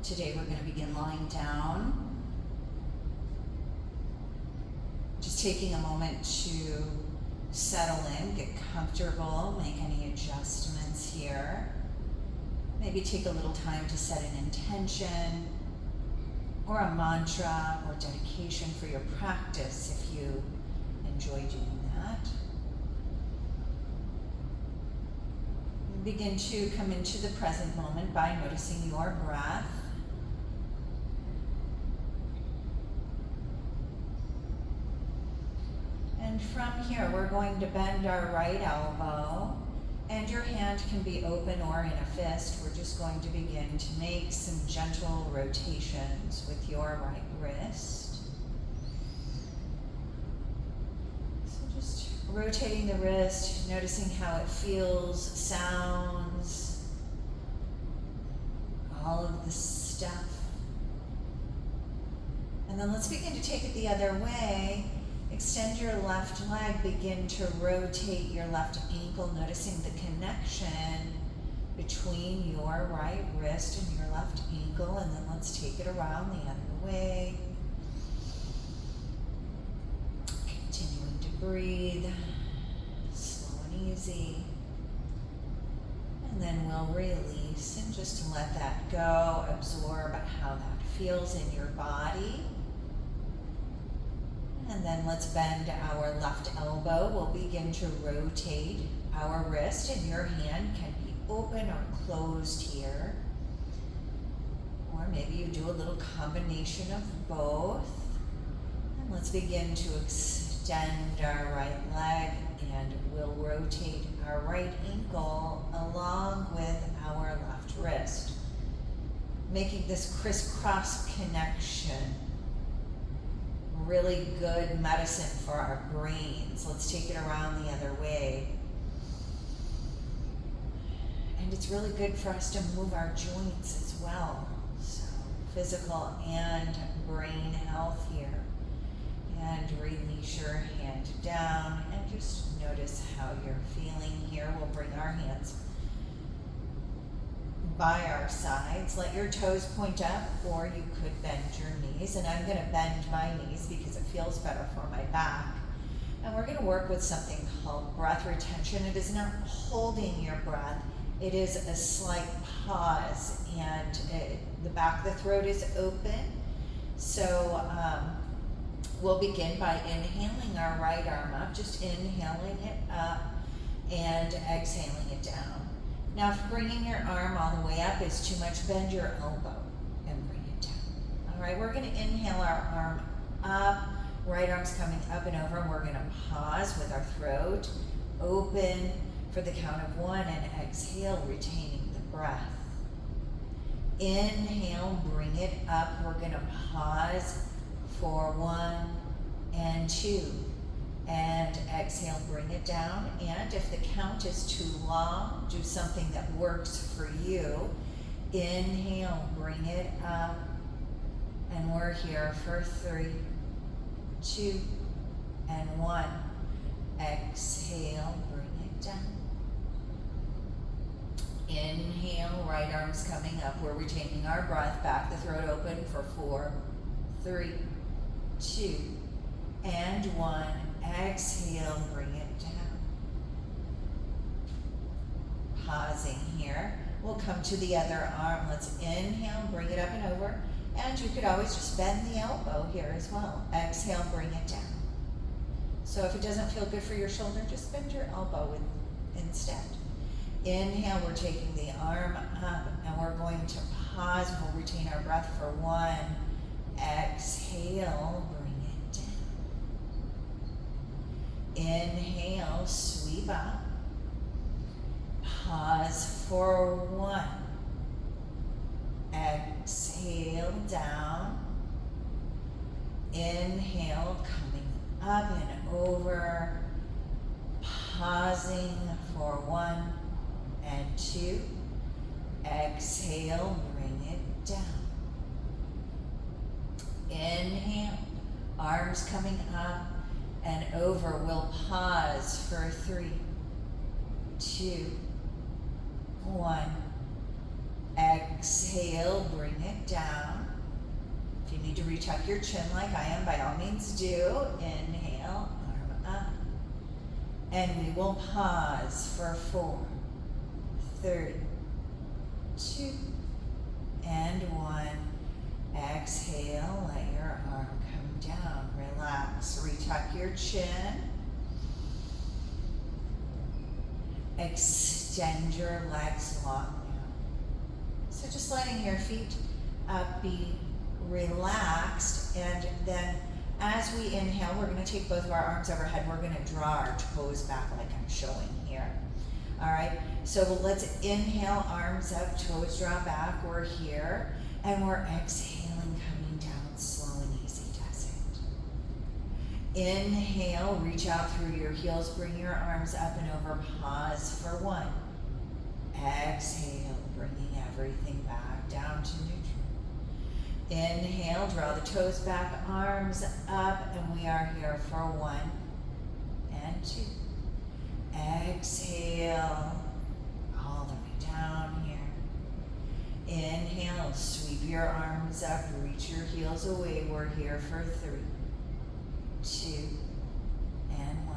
Today we're going to begin lying down. Just taking a moment to settle in, get comfortable, make any adjustments here. Maybe take a little time to set an intention or a mantra or dedication for your practice if you enjoy doing that. Begin to come into the present moment by noticing your breath. And from here, we're going to bend our right elbow, and your hand can be open or in a fist. We're just going to begin to make some gentle rotations with your right wrist. So just rotating the wrist, noticing how it feels, sounds, all of the stuff. And then let's begin to take it the other way. Extend your left leg, begin to rotate your left ankle, noticing the connection between your right wrist and your left ankle, and then let's take it around the other way. Continuing to breathe, slow and easy. And then we'll release and just let that go, absorb how that feels in your body. And then let's bend our left elbow. We'll begin to rotate our wrist, and your hand can be open or closed here. Or maybe you do a little combination of both. And let's begin to extend our right leg, and we'll rotate our right ankle along with our left wrist, making this crisscross connection. Really good medicine for our brains. Let's take it around the other way. And it's really good for us to move our joints as well. So physical and brain health here. And release your hand down and just notice how you're feeling here. We'll bring our hands by our sides. Let your toes point up, or you could bend your knees. And I'm going to bend my knees because it feels better for my back. And we're going to work with something called breath retention. It is not holding your breath. It is a slight pause, and the back of the throat is open. So we'll begin by inhaling our right arm up, just inhaling it up and exhaling it down. Now, if bringing your arm all the way up is too much, bend your elbow and bring it down. All right, we're going to inhale our arm up, right arm's coming up and over, and we're going to pause with our throat open for the count of 1, and exhale, retaining the breath. Inhale, bring it up. We're going to pause for 1 and 2. And exhale, bring it down. And if the count is too long, do something that works for you. Inhale, bring it up. And we're here for 3, 2, and 1. Exhale, bring it down. Inhale, right arm's coming up. We're retaining our breath. Back the throat open for 4, 3, 2, and 1. Exhale, bring it down. Pausing here. We'll come to the other arm. Let's inhale, bring it up and over. And you could always just bend the elbow here as well. Exhale, bring it down. So if it doesn't feel good for your shoulder, just bend your elbow instead. Inhale, we're taking the arm up, and we're going to pause. We'll retain our breath for 1. Exhale, bring it down. Inhale, sweep up. Pause for 1. Exhale, down. Inhale, coming up and over. Pausing for 1 and 2. Exhale, bring it down. Inhale, arms coming up and over. We'll pause for 3, 2, 1. Exhale. Exhale, bring it down. If you need to retuck your chin like I am, by all means do. Inhale, arm up. And we will pause for 4, 3, 2, and 1. Exhale, let your arm come down. Relax, retuck your chin. Extend your legs long now. So just letting your feet be relaxed, and then as we inhale, we're going to take both of our arms overhead. We're going to draw our toes back like I'm showing here. All right, so let's inhale, arms up, toes draw back. We're here, and we're exhaling, coming down slow and easy. Does it? Inhale, reach out through your heels, bring your arms up and over, pause for 1. Exhale, bringing everything back down to neutral. Inhale, draw the toes back, arms up, and we are here for 1 and 2. Exhale, all the way down here. Inhale, sweep your arms up, reach your heels away. We're here for 3, 2, and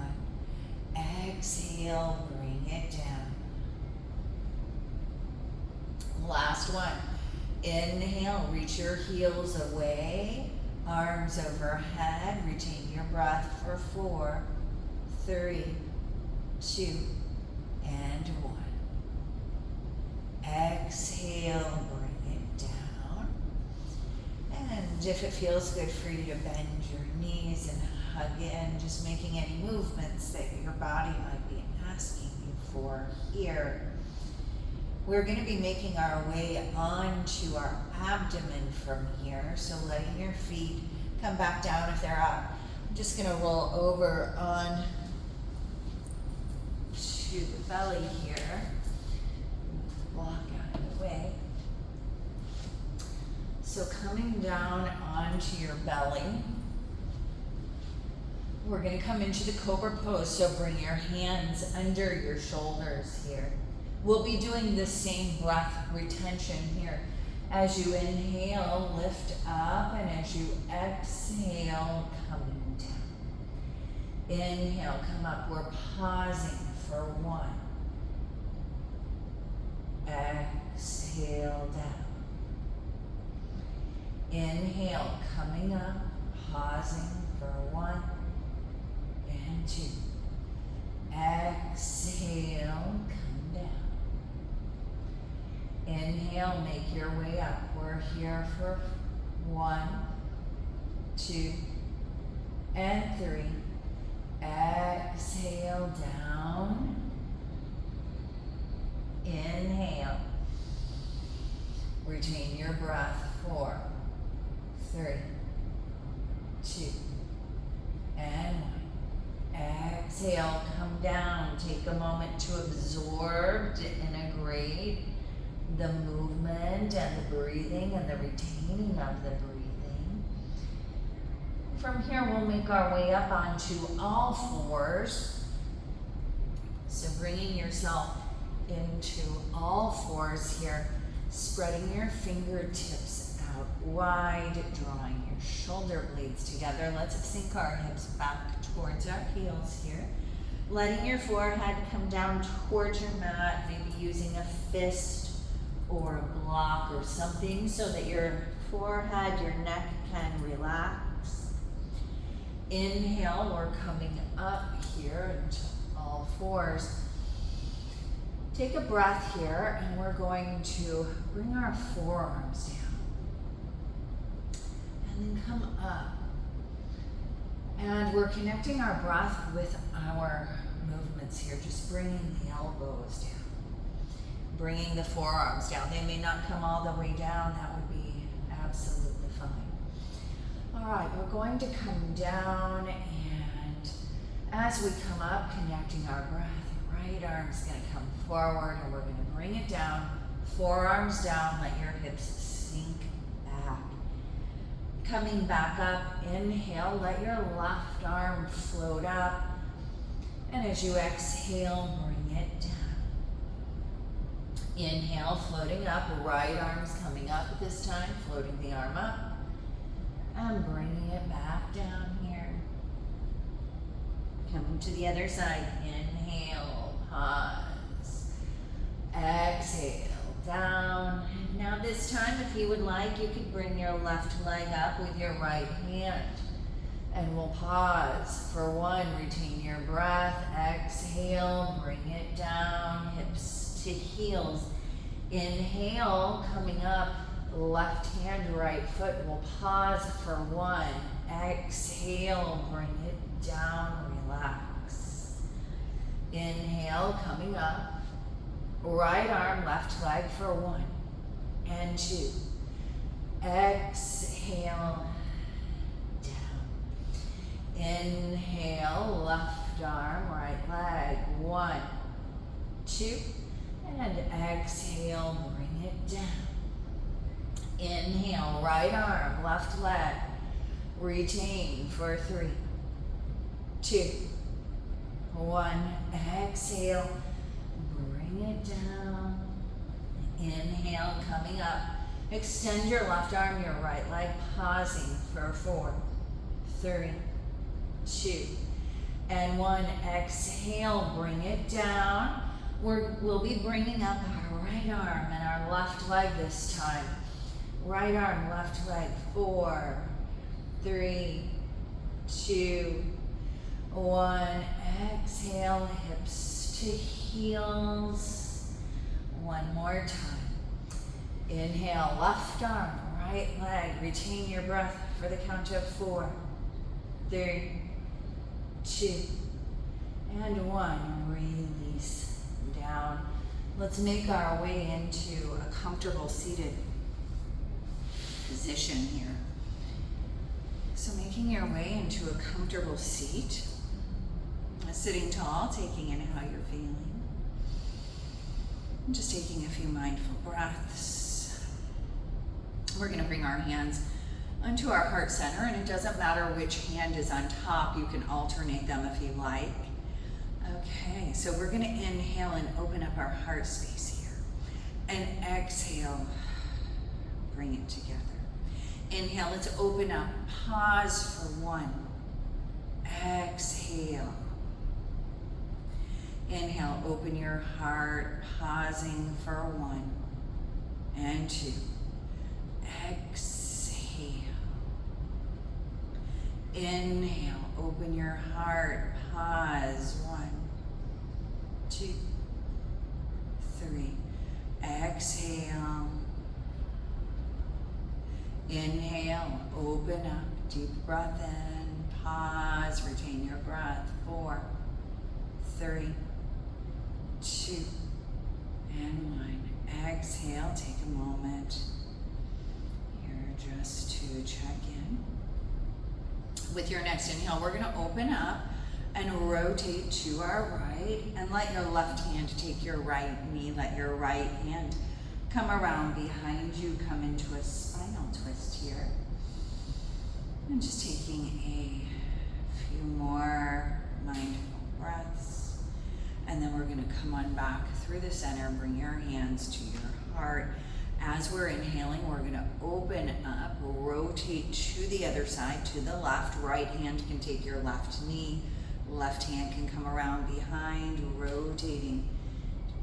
1. Exhale, bring it down. Last one. Inhale, reach your heels away, arms overhead, retain your breath for 4, 3, 2, and 1. Exhale, bring it down. And if it feels good for you to bend your knees and hug in, just making any movements that your body might be asking you for here. We're going to be making our way onto our abdomen from here, so letting your feet come back down if they're up. I'm just going to roll over on to the belly here. Block out of the way. So coming down onto your belly, we're going to come into the cobra pose, so bring your hands under your shoulders here. We'll be doing the same breath retention here. As you inhale, lift up, and as you exhale, coming down. Inhale, come up. We're pausing for 1. Exhale, down. Inhale, coming up, pausing for 1 and 2. Exhale, come down. Inhale, make your way up. We're here for 1, 2, and 3. Exhale, down. Inhale. Retain your breath. 4, 3, 2, and 1. Exhale, come down. Take a moment to absorb, to integrate the movement and the breathing and the retaining of the breathing. From here, we'll make our way up onto all 4s. So bringing yourself into all 4s here, spreading your fingertips out wide, drawing your shoulder blades together. Let's sink our hips back towards our heels here. Letting your forehead come down towards your mat, maybe using a fist or a block or something so that your forehead, your neck can relax. Inhale, we're coming up here into all 4s. Take a breath here, and we're going to bring our forearms down. And then come up. And we're connecting our breath with our movements here, just bringing the elbows down. Bringing the forearms down. They may not come all the way down. That would be absolutely fine. All right, we're going to come down, and as we come up, connecting our breath, right arm's going to come forward, and we're going to bring it down. Forearms down, let your hips sink back. Coming back up, inhale, let your left arm float up, and as you exhale, bring it down. Inhale, floating up, right arm's coming up this time, floating the arm up, and bringing it back down here. Coming to the other side, inhale, pause, exhale, down. Now this time, if you would like, you could bring your left leg up with your right hand. And we'll pause for 1, retain your breath, exhale, bring it down, hips to heels. Inhale, coming up, left hand, right foot. We'll pause for 1, exhale, bring it down, relax. Inhale, coming up, right arm, left leg for 1 and 2. Exhale, inhale, left arm, right leg, 1, 2, and exhale, bring it down. Inhale, right arm, left leg, retain for 3, 2, 1, exhale, bring it down. Inhale, coming up, extend your left arm, your right leg, pausing for 4, 3, 2, and 1. Exhale, bring it down. We'll be bringing up our right arm and our left leg this time. Right arm, left leg, 4, 3, 2, 1. Exhale, hips to heels. 1 more time. Inhale, left arm, right leg. Retain your breath for the count of 4, 3, 2, and 1. Release down. Let's make our way into a comfortable seated position here. So making your way into a comfortable seat, sitting tall, taking in how you're feeling. And just taking a few mindful breaths. We're going to bring our hands onto our heart center, and it doesn't matter which hand is on top. You can alternate them if you like. Okay, so we're going to inhale and open up our heart space here. And exhale, bring it together. Inhale, let's open up. Pause for 1. Exhale. Inhale, open your heart, pausing for 1 and 2. Exhale. Inhale, open your heart, pause, 1, 2, 3. Exhale. Inhale, open up, deep breath in, pause, retain your breath, 4, 3, 2, and 1. Exhale, take a moment here just to check in. With your next inhale, we're going to open up and rotate to our right, and let your left hand take your right knee. Let your right hand come around behind you, come into a spinal twist here. And just taking a few more mindful breaths. And then we're going to come on back through the center, bring your hands to your heart. As we're inhaling, we're going to open up, rotate to the other side, to the left. Right hand can take your left knee. Left hand can come around behind, rotating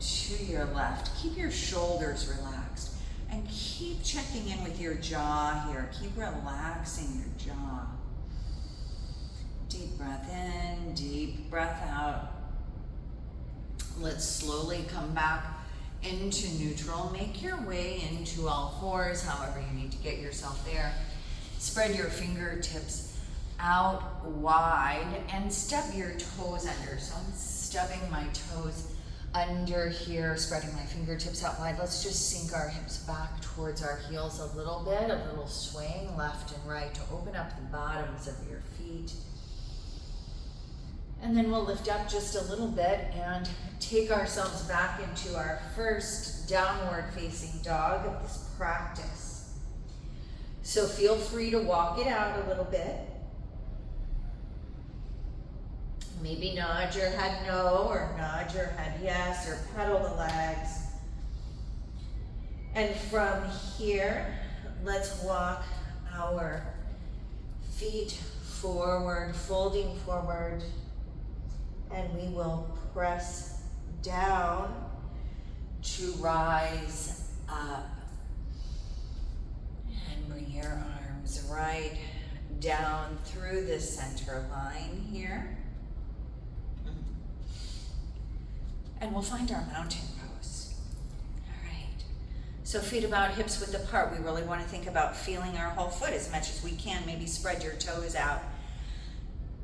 to your left. Keep your shoulders relaxed and keep checking in with your jaw here. Keep relaxing your jaw. Deep breath in, deep breath out. Let's slowly come back into neutral. Make your way into all fours, however you need to get yourself there. Spread your fingertips out wide and step your toes under. So I'm stubbing my toes under here, spreading my fingertips out wide. Let's just sink our hips back towards our heels a little bit, a little swing left and right to open up the bottoms of your feet. And then we'll lift up just a little bit and take ourselves back into our first downward facing dog of this practice. So feel free to walk it out a little bit. Maybe nod your head no, or nod your head yes, or pedal the legs. And from here, let's walk our feet forward, folding forward, and we will press down to rise up. And bring your arms right down through the center line here. And we'll find our mountain pose. All right. So feet about hips width apart. We really want to think about feeling our whole foot as much as we can. Maybe spread your toes out.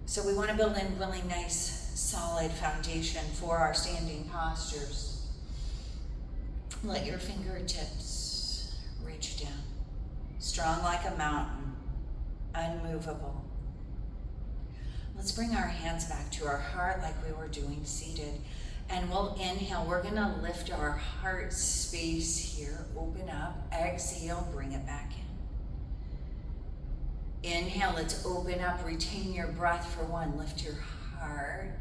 So we want to build a really nice, solid foundation for our standing postures. Let your fingertips reach down. Strong like a mountain, unmovable. Let's bring our hands back to our heart like we were doing seated. And we'll inhale. We're going to lift our heart space here. Open up. Exhale. Bring it back in. Inhale. Let's open up. Retain your breath for one. Lift your heart.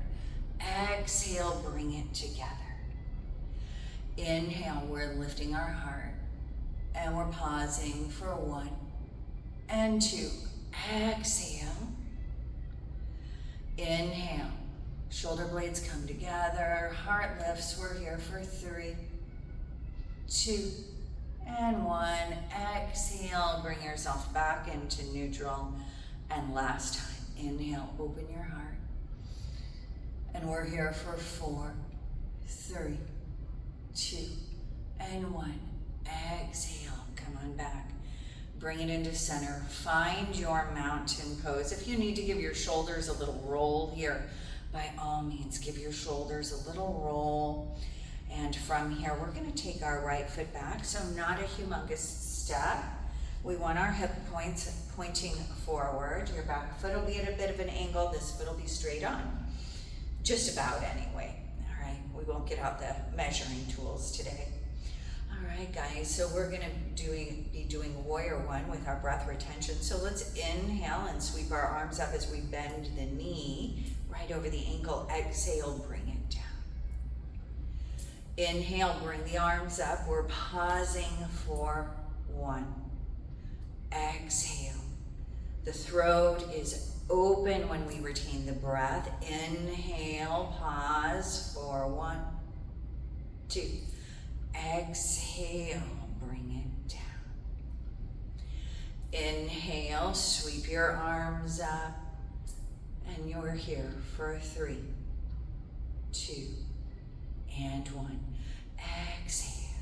Exhale. Bring it together. Inhale. We're lifting our heart. And we're pausing for 1 and 2. Exhale. Inhale. Shoulder blades come together, heart lifts. We're here for 3, 2, and 1. Exhale, bring yourself back into neutral. And last time, inhale, open your heart. And we're here for 4, 3, 2, and 1. Exhale, come on back. Bring it into center. Find your mountain pose. If you need to give your shoulders a little roll here, by all means, give your shoulders a little roll. And from here, we're going to take our right foot back. So not a humongous step. We want our hip points pointing forward. Your back foot will be at a bit of an angle. This foot will be straight on. Just about anyway. All right, we won't get out the measuring tools today. All right, guys, so we're going to be doing warrior one with our breath retention. So let's inhale and sweep our arms up as we bend the knee right over the ankle. Exhale, bring it down. Inhale, bring the arms up. We're pausing for 1. Exhale. The throat is open when we retain the breath. Inhale, pause for 1, 2. Exhale, bring it down. Inhale, sweep your arms up. And you're here for 3, 2, and 1. Exhale.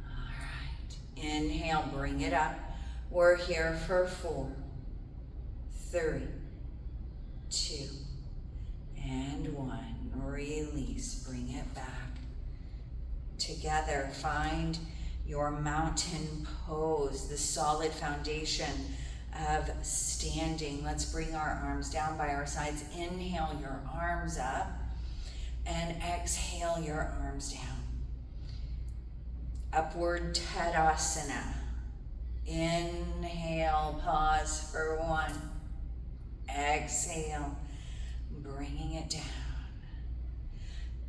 All right. Inhale, bring it up. We're here for 4, 3, 2, and 1. Release. Bring it back. Together, find your mountain pose, the solid foundation of standing. Let's bring our arms down by our sides. Inhale your arms up and exhale your arms down. Upward Tadasana. Inhale, pause for 1. Exhale, bringing it down.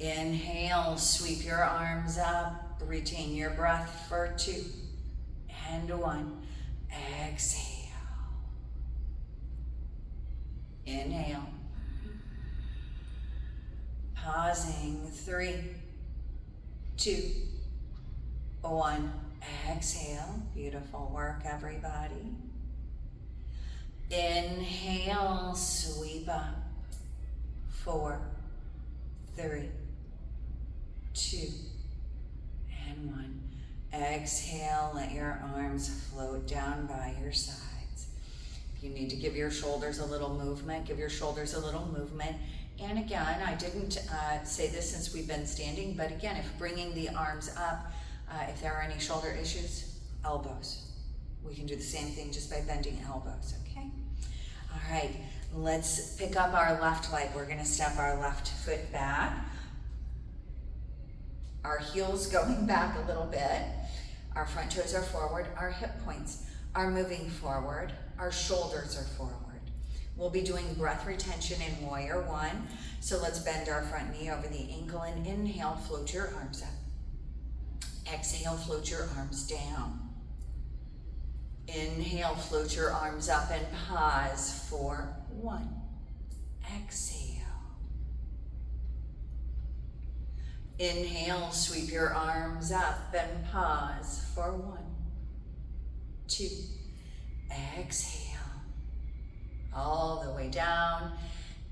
Inhale, sweep your arms up. Retain your breath for 2 and 1. Exhale. Inhale. Pausing. 3, 2, 1. Exhale. Beautiful work, everybody. Inhale, sweep up. 4, 3, 2, and 1. Exhale, let your arms float down by your sides. If you need to give your shoulders a little movement, give your shoulders a little movement. And again, I didn't say this since we've been standing, but again, if bringing the arms up, if there are any shoulder issues, elbows. We can do the same thing just by bending elbows, okay? All right, let's pick up our left leg. We're gonna step our left foot back. Our heels going back a little bit. Our front toes are forward. Our hip points are moving forward. Our shoulders are forward. We'll be doing breath retention in warrior one. So let's bend our front knee over the ankle and inhale, float your arms up. Exhale, float your arms down. Inhale, float your arms up and pause for 1. Exhale. Inhale, sweep your arms up and pause for 1, 2. Exhale. All the way down.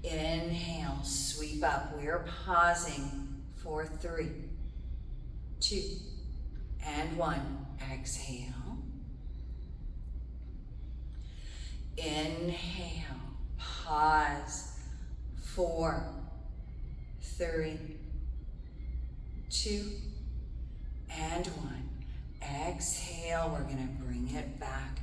Inhale, sweep up. We're pausing for 3, 2, and 1. Exhale. Inhale, pause, 4, 3, 2, and 1. Exhale, we're gonna bring it back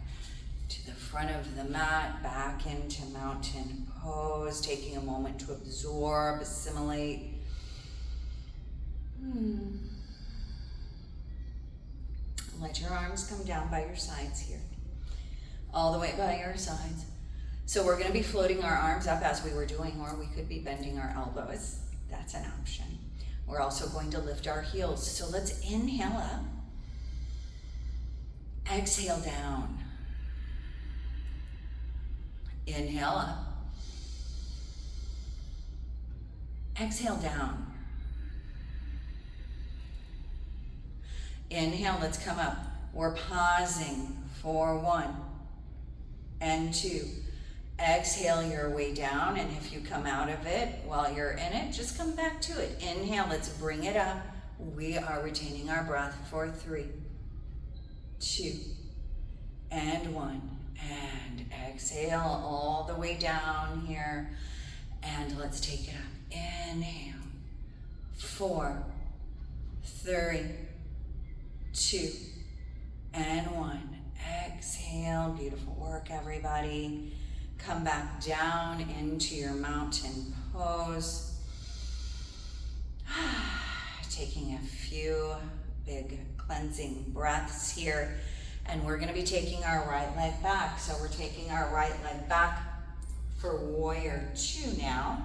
to the front of the mat, back into mountain pose, taking a moment to absorb, assimilate. Let your arms come down by your sides here. All the way by your sides. So we're gonna be floating our arms up as we were doing, or we could be bending our elbows. That's an option. We're also going to lift our heels. So let's inhale up. Exhale down. Inhale up. Exhale down. Inhale, let's come up. We're pausing for 1 and 2. Exhale your way down, and if you come out of it while you're in it, just come back to it. Inhale, let's bring it up. We are retaining our breath for 3, 2, and 1. And exhale all the way down here. And let's take it up. Inhale. 4, 3, 2, and 1. Exhale. Beautiful work, everybody. Come back down into your mountain pose. Taking a few big cleansing breaths here. And we're gonna be taking our right leg back. So we're taking our right leg back for Warrior 2 now.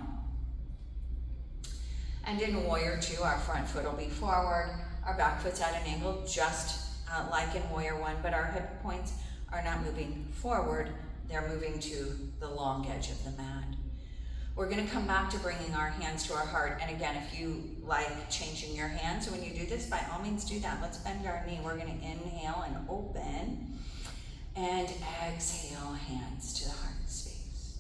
And in Warrior 2, our front foot will be forward. Our back foot's at an angle just like in Warrior 1, but our hip points are not moving forward. They're moving to the long edge of the mat. We're gonna come back to bringing our hands to our heart. And again, if you like changing your hands when you do this, by all means do that. Let's bend our knee. We're gonna inhale and open. And exhale, hands to the heart space.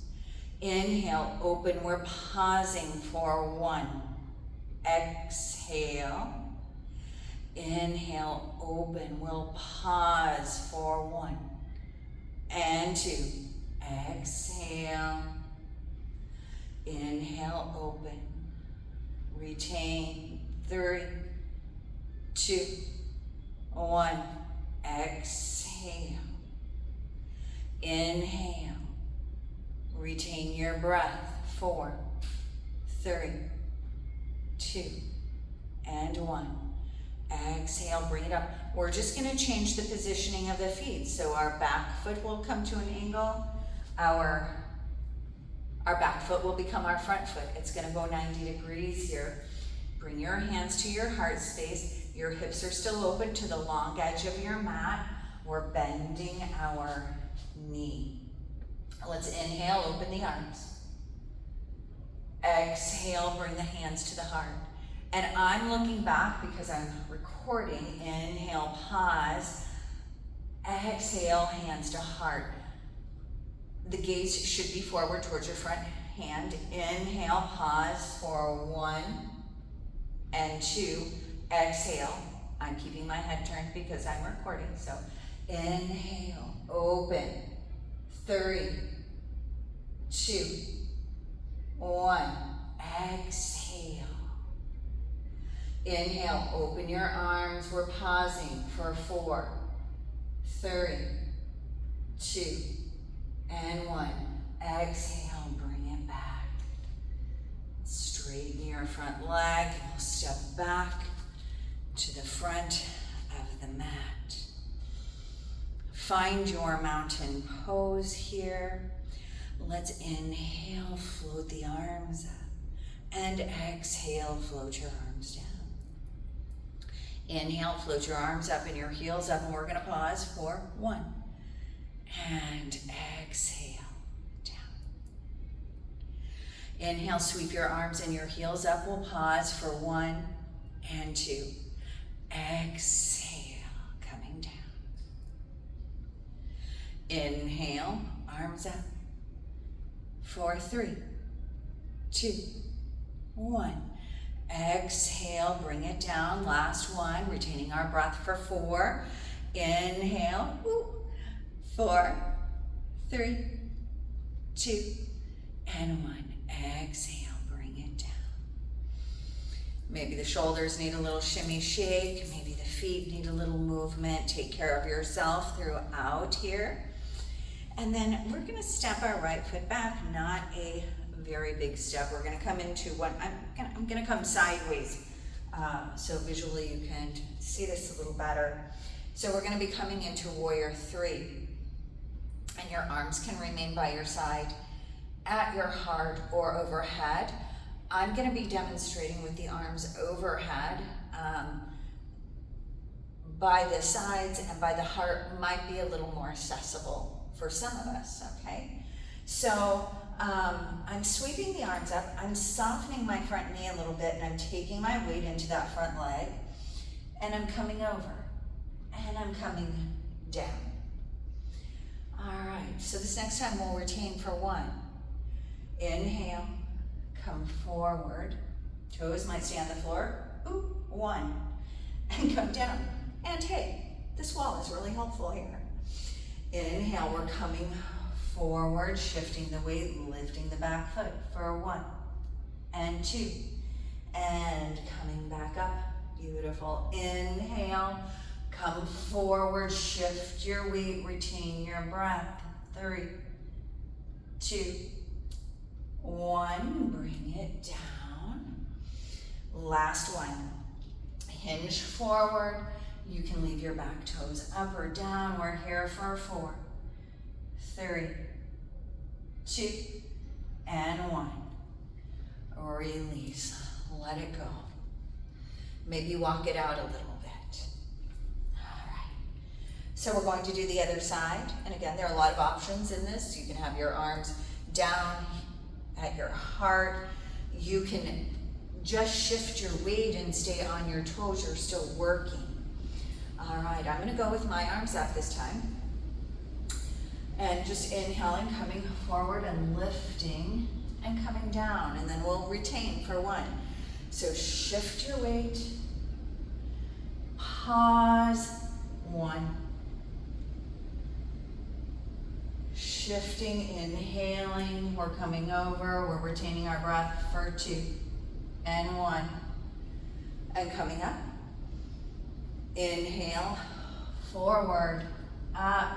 Inhale, open. We're pausing for 1. Exhale. Inhale, open. We'll pause for 1 and 2. Exhale. Inhale, open. Retain. 3, 2, 1. Exhale. Inhale. Retain your breath. 4, 3, 2, and 1. Exhale, bring it up. We're just gonna change the positioning of the feet. So our back foot will come to an angle. Our back foot will become our front foot. It's gonna go 90 degrees here. Bring your hands to your heart space. Your hips are still open to the long edge of your mat. We're bending our knee. Let's inhale, open the arms. Exhale, bring the hands to the heart. And I'm looking back because I'm recording. Inhale, pause. Exhale, hands to heart. The gaze should be forward towards your front hand. Inhale, pause for 1 and 2. Exhale. I'm keeping my head turned because I'm recording. So inhale, open. 3, 2, 1. Exhale. Inhale, open your arms. We're pausing for 4, 3, 2, and 1. Exhale, bring it back. Straighten your front leg. We'll step back to the front of the mat. Find your mountain pose here. Let's inhale, float the arms up. And exhale, float your arms down. Inhale, float your arms up and your heels up, and we're gonna pause for 1. And exhale down. Inhale, sweep your arms and your heels up. We'll pause for 1 and 2. Exhale, coming down. Inhale, arms up. For 3, 2, 1. Exhale, bring it down. Last one, retaining our breath for 4. Inhale, 4, 3, 2, and 1. Exhale, bring it down. Maybe the shoulders need a little shimmy shake. Maybe the feet need a little movement. Take care of yourself throughout here. And then we're gonna step our right foot back, not a very big step. We're gonna come into one, I'm gonna come sideways, so visually you can see this a little better. So we're gonna be coming into warrior 3, and your arms can remain by your side, at your heart or overhead. I'm gonna be demonstrating with the arms overhead. By the sides and by the heart might be a little more accessible for some of us, okay? So I'm sweeping the arms up, I'm softening my front knee a little bit, and I'm taking my weight into that front leg, and I'm coming over, and I'm coming down. All right, so this next time we'll retain for 1. Inhale, come forward, toes might stay on the floor, 1, and come down. And hey, this wall is really helpful here. Inhale, we're coming forward, shifting the weight, lifting the back foot for 1 and 2, and coming back up. Beautiful. Inhale, come forward, shift your weight, retain your breath. 3, 2, 1, bring it down. Last one. Hinge forward. You can leave your back toes up or down. We're here for 4, 3, 2, and 1. Release. Let it go. Maybe walk it out a little bit. All right. So we're going to do the other side. And again, there are a lot of options in this. You can have your arms down at your heart. You can just shift your weight and stay on your toes. You're still working. All right, I'm gonna go with my arms up this time. And just inhaling, coming forward and lifting and coming down. And then we'll retain for 1. So shift your weight, pause, 1. Shifting, inhaling, we're coming over, we're retaining our breath for 2 and 1. And coming up. Inhale, forward, up,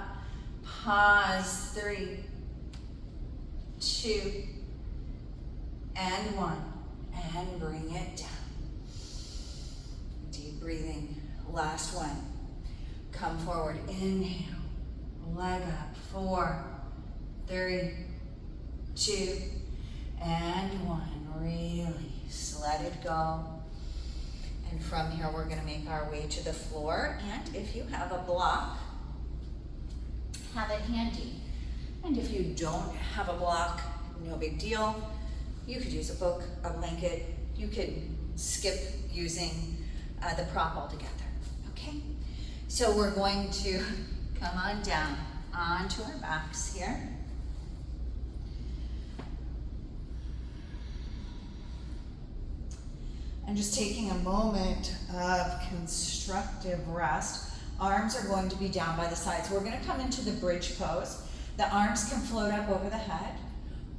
pause, 3, 2, and 1, and bring it down. Deep breathing, last one. Come forward, inhale, leg up, 4, 3, 2, and 1, release, let it go. And from here, we're gonna make our way to the floor. And if you have a block, have it handy. And if you don't have a block, no big deal. You could use a book, a blanket. You could skip using the prop altogether, okay? So we're going to come on down onto our backs here. And just taking a moment of constructive rest. Arms are going to be down by the sides. We're gonna come into the bridge pose. The arms can float up over the head,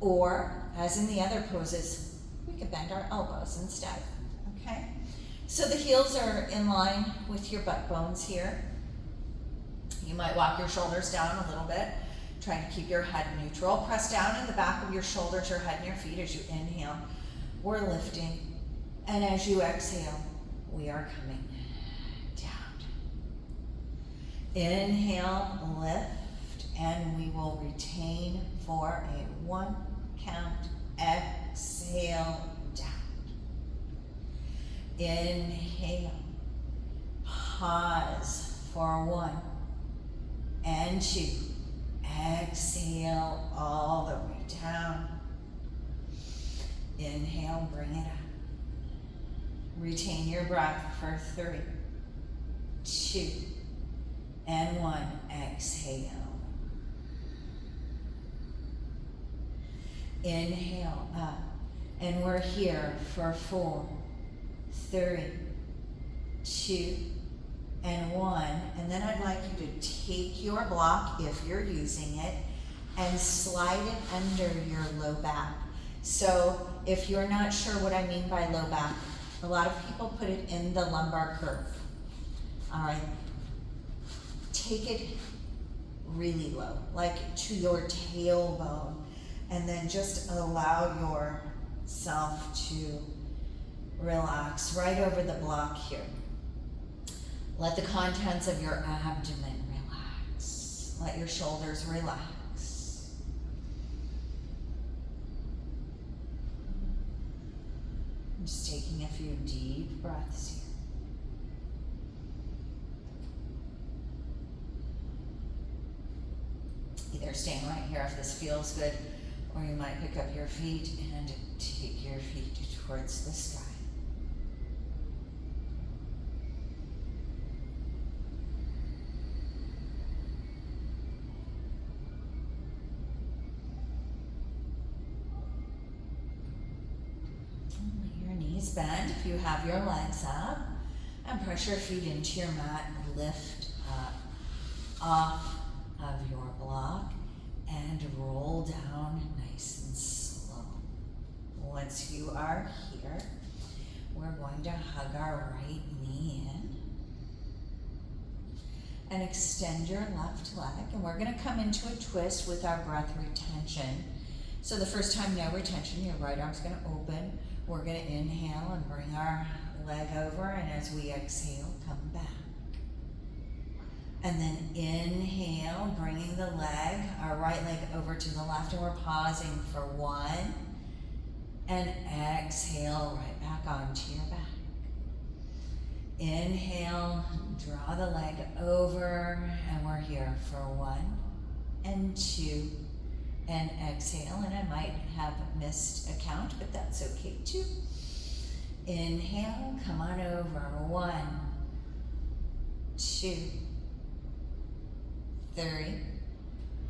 or as in the other poses, we could bend our elbows instead, okay? So the heels are in line with your butt bones here. You might walk your shoulders down a little bit, trying to keep your head neutral. Press down in the back of your shoulders, your head and your feet as you inhale. We're lifting. And as you exhale, we are coming down. Inhale, lift, and we will retain for a 1 count. Exhale, down. Inhale, pause for 1 and 2. Exhale all the way down. Inhale, bring it up. Retain your breath for 3, 2, and 1. Exhale. Inhale up. And we're here for 4, 3, 2, and 1. And then I'd like you to take your block, if you're using it, and slide it under your low back. So if you're not sure what I mean by low back, a lot of people put it in the lumbar curve. All right. Take it really low, like to your tailbone, and then just allow yourself to relax right over the block here. Let the contents of your abdomen relax. Let your shoulders relax. I'm just taking a few deep breaths here. Either staying right here if this feels good, or you might pick up your feet and take your feet towards the sky. Let your knees bend if you have your legs up, and press your feet into your mat and lift up off of your block and roll down nice and slow. Once you are here, we're going to hug our right knee in and extend your left leg, and we're going to come into a twist with our breath retention. So the first time, no retention, your right arm's going to open. We're going to inhale and bring our leg over, and as we exhale, come back. And then inhale, bringing the leg, our right leg over to the left, and we're pausing for 1. And exhale, right back onto your back. Inhale, draw the leg over, and we're here for 1 and 2. And exhale, and I might have missed a count, but that's okay too. Inhale, come on over, 1, 2, 3.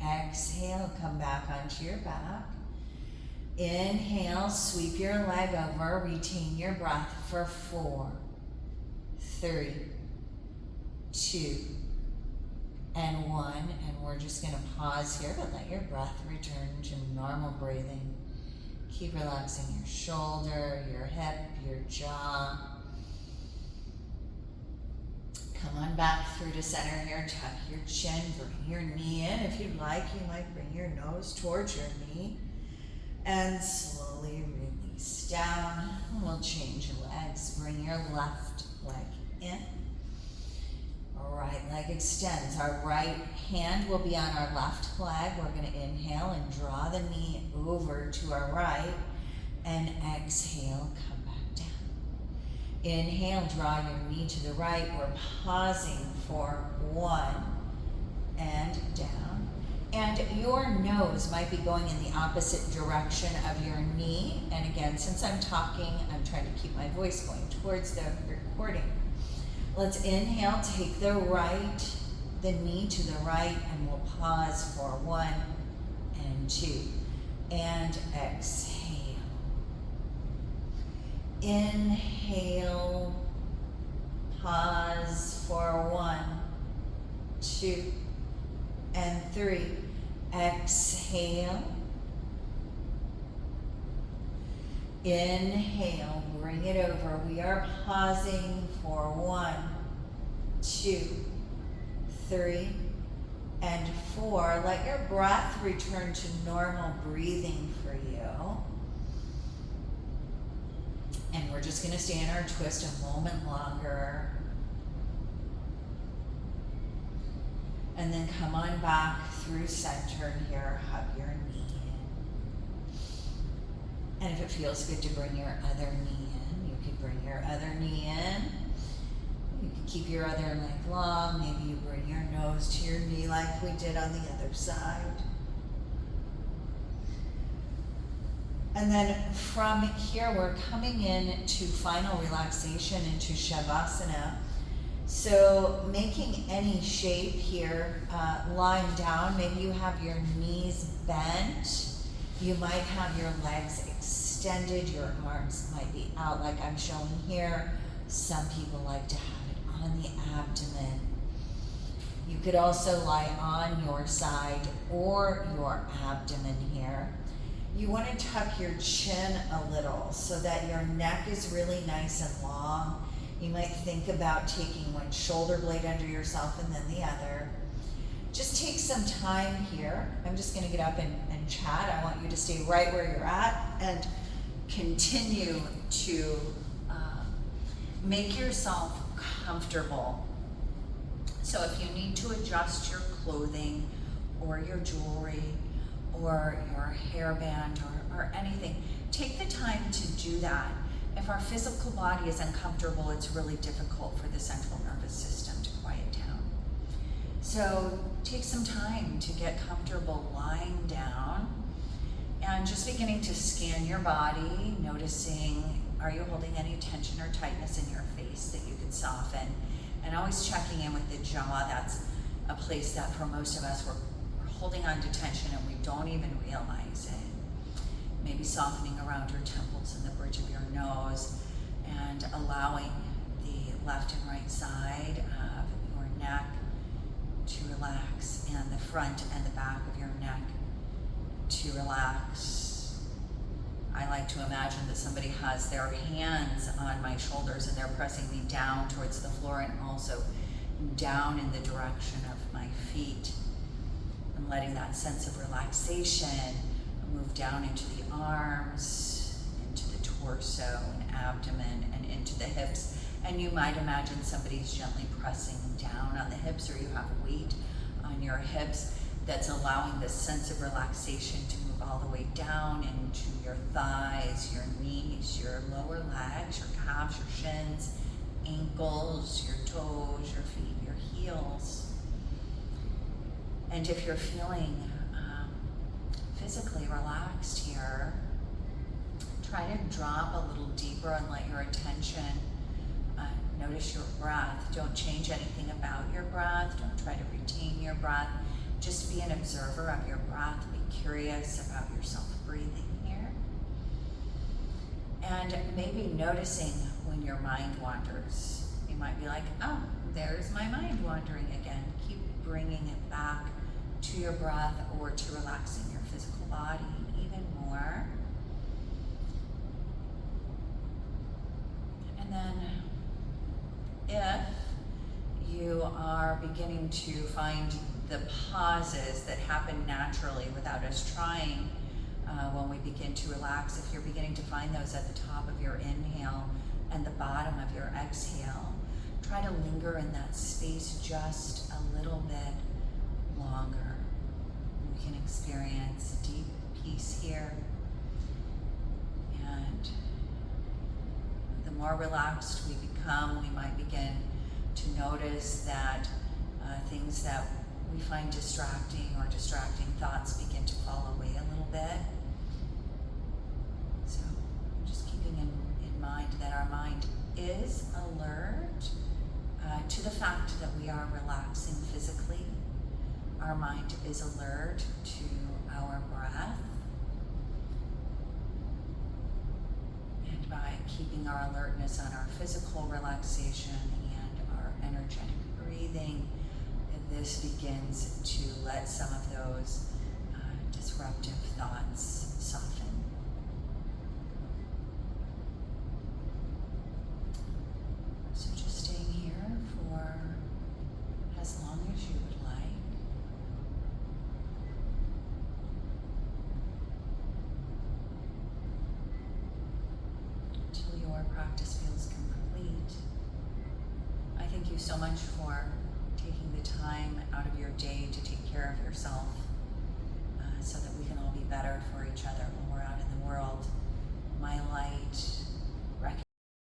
Exhale, come back onto your back. Inhale, sweep your leg over, retain your breath for 4, 3, 2, and 1. And we're just going to pause here, but let your breath return to normal breathing. Keep relaxing your shoulder, your hip, your jaw. Come on back through to center here. Tuck your chin, bring your knee in. If you'd like, you might bring your nose towards your knee. And slowly release down. We'll change legs. Bring your left leg in. Right leg extends. Our right hand will be on our left leg. We're going to inhale and draw the knee over to our right. And exhale, come back down. Inhale, draw your knee to the right. We're pausing for 1 and down. And your nose might be going in the opposite direction of your knee. And again, since I'm talking, I'm trying to keep my voice going towards the recording. Let's inhale, take the knee to the right, and we'll pause for 1 and 2. And exhale. Inhale, pause for 1, 2, and 3. Exhale. Inhale, bring it over. We are pausing for 1, 2, 3, and 4. Let your breath return to normal breathing for you. And we're just going to stay in our twist a moment longer. And then come on back through center here. Hug your knee in. And if it feels good to bring your other knee in, you could bring your other knee in. You can keep your other leg long. Maybe you bring your nose to your knee like we did on the other side. And then from here, we're coming in to final relaxation into Shavasana. So making any shape here, lying down, maybe you have your knees bent. You might have your legs extended, your arms might be out like I'm showing here. Some people like to have it on the abdomen. You could also lie on your side or your abdomen here. You want to tuck your chin a little so that your neck is really nice and long. You might think about taking one shoulder blade under yourself and then the other. Just take some time here. I'm just going to get up and chat. I want you to stay right where you're at and continue to make yourself comfortable. So if you need to adjust your clothing or your jewelry or your hairband or anything, take the time to do that. If our physical body is uncomfortable, it's really difficult for the central nervous system to quiet down. So take some time to get comfortable lying down and just beginning to scan your body, noticing, are you holding any tension or tightness in your face that you could soften? And always checking in with the jaw. That's a place that for most of us, we're holding on to tension and we don't even realize it. Maybe softening around your temples and the bridge of your nose and allowing the left and right side of your neck to relax and the front and the back of your neck to relax. I like to imagine that somebody has their hands on my shoulders and they're pressing me down towards the floor and also down in the direction of my feet. And letting that sense of relaxation move down into the arms, into the torso and abdomen, and into the hips. And you might imagine somebody's gently pressing down on the hips, or you have weight on your hips that's allowing this sense of relaxation to move all the way down into your thighs, your knees, your lower legs, your calves, your shins, ankles, your toes, your feet, your heels. And if you're feeling physically relaxed here, try to drop a little deeper and let your attention notice your breath. Don't change anything about your breath. Don't try to retain your breath. Just be an observer of your breath. Be curious about yourself breathing here. And maybe noticing when your mind wanders. You might be like, oh, there's my mind wandering again. Keep bringing it back to your breath or to relaxing your physical body even more. And then if you are beginning to find the pauses that happen naturally without us trying when we begin to relax, if you're beginning to find those at the top of your inhale and the bottom of your exhale, try to linger in that space just a little bit longer. We can experience deep peace here. And the more relaxed we become, we might begin to notice that things that we find distracting or distracting thoughts begin to fall away a little bit. So just keeping in mind that our mind is alert to the fact that we are relaxing physically. Our mind is alert to our breath. And by keeping our alertness on our physical relaxation and our energetic breathing, this begins to let some of those disruptive thoughts soften. So just staying here for as long as you would like. Until your practice feels complete. I thank you so much for taking the time out of your day to take care of yourself so that we can all be better for each other when we're out in the world. My light